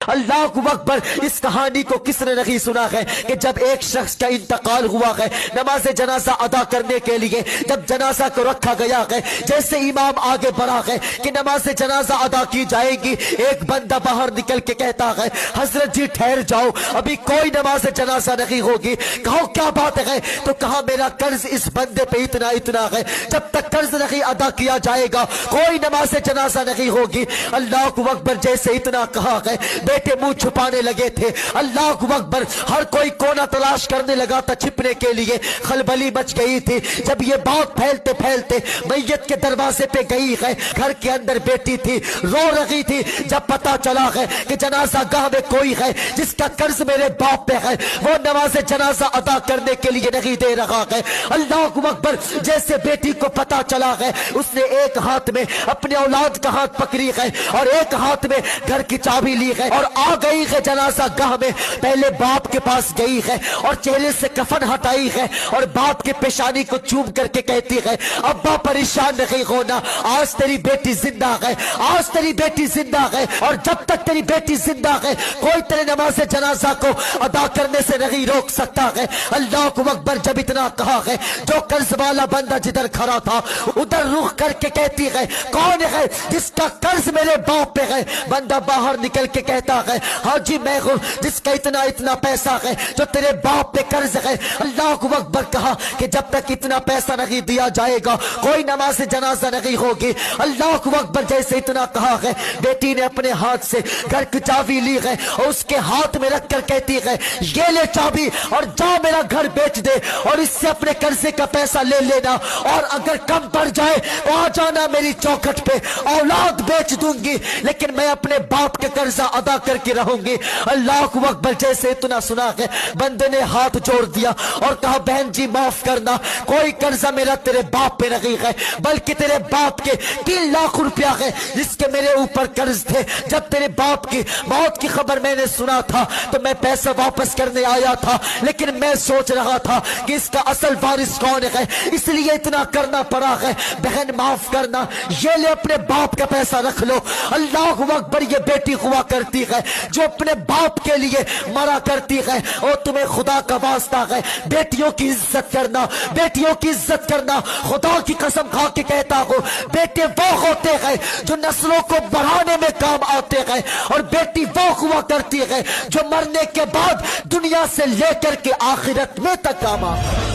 اللہ اکبر، اس کہانی کو کس نے نہیں سنا ہے کہ جب ایک شخص کا انتقال ہوا ہے نماز جنازہ ادا کرنے کے لیے، جب جنازہ کو رکھا گیا ہے، جیسے امام آگے بڑھا ہے کہ نماز جنازہ ادا کی جائے گی، ایک بندہ باہر نکل کے کہتا ہے حضرت جی ٹھہر جاؤ، ابھی کوئی نماز جنازہ نہیں ہوگی۔ کہو کیا بات ہے؟ تو کہا میرا قرض اس بندے پہ اتنا ہے، جب تک قرض نہیں ادا کیا جائے گا کوئی نماز جنازہ نہیں ہوگی۔ اللہ اکبر، جیسے اتنا کہا ہے بیٹے منہ چھپانے لگے تھے۔ اللہ اکبر، ہر کوئی کونا تلاش کرنے لگا تھا چھپنے کے لیے، خلبلی مچ گئی تھی۔ جب یہ بات پھیلتے پھیلتے میت کے دروازے پہ گئی ہے، گھر کے اندر بیٹی تھی رو رہی تھی۔ جب پتا چلا ہے کہ جنازہ گاہ میں کوئی ہے جس کا قرض میرے باپ پہ ہے، وہ نماز جنازہ ادا کرنے کے لیے نہیں دے رہا ہے۔ اللہ اکبر، جیسے بیٹی کو پتا چلا ہے اس نے ایک ہاتھ میں اپنے اولاد کا ہاتھ پکڑی ہے اور ایک ہاتھ میں گھر کی چابی لی ہے اور آ گئی ہے جنازہ گاہ میں۔ پہلے باپ کے پاس گئی ہے اور چہرے سے کفن ہٹائی ہے اور باپ کے پیشانی کو چوم کر کے کہتی ہے ابا پریشان نہیں ہونا، آج تیری بیٹی زندہ ہے، آج تیری بیٹی زندہ ہے، اور جب تک تیری بیٹی زندہ ہے کوئی تیرے نماز جنازہ کو ادا کرنے سے نہیں روک سکتا ہے۔ اللہ اکبر، جب اتنا کہا ہے جو قرض والا بندہ جدھر کھڑا تھا ادھر رخ کر کے کہتی ہے کون ہے جس کا قرض میرے باپ پہ ہے؟ بندہ باہر نکل کے کہتا ہے ہاں جی میں ہوں، جس کا اتنا پیسہ ہے جو تیرے باپ پہ قرض ہے۔ اللہ اکبر، کہا کہ جب تک اتنا پیسہ نہیں دیا جائے گا کوئی نماز جنازہ نہیں ہوگی۔ اللہ اکبر، جیسے اتنا کہا ہے بیٹی نے اپنے ہاتھ سے گھر کی چابی لی ہے اور اس کے ہاتھ میں رکھ کر کہتی ہے یہ لے چابی اور جا میرا گھر بیچ دے اور اس سے اپنے قرضے کا پیسہ لے لینا، اور اگر کم پڑ جائے تو آ جانا میری چوکھٹ پہ، اولاد بیچ دوں گی لیکن میں اپنے باپ کے قرضہ ادا کر کے رہوں گی۔ اللہ اکبر، جیسے اتنا سنا ہے بندے نے ہاتھ جوڑ دیا اور کہا بہن جی معاف کرنا، کوئی قرضہ میرا تیرے باپ پہ نہیں ہے بلکہ تیرے باپ کے 3 لاکھ روپیہ ہے جس کے میرے اوپر قرض تھے۔ جب تیرے باپ کی موت کی خبر میں نے سنا تھا تو میں پیسہ واپس کرنے آیا تھا، لیکن میں سوچ رہا تھا کہ اس کا اصل وارث کون ہے، اس لیے اتنا کرنا پڑا ہے۔ بہن معاف کرنا، یہ لے اپنے باپ کا پیسہ رکھ لو۔ اللہ اکبر، یہ بیٹی ہوا کرتی ہے جو اپنے باپ کے لیے مرا کرتی ہے، اور تمہیں خدا کا واسطہ ہے بیٹیوں کی عزت کرنا، بیٹیوں کی عزت کرنا۔ خدا کی قسم کھا کے کہتا ہوں بیٹے وہ ہوتے ہیں جو نسلوں کو بڑھانے میں کام آتے ہیں، اور بیٹی وہ ہوا کرتی ہے جو مرنے کے بعد دنیا سے لے کر کے آخرت میں تک کام آتے ہیں۔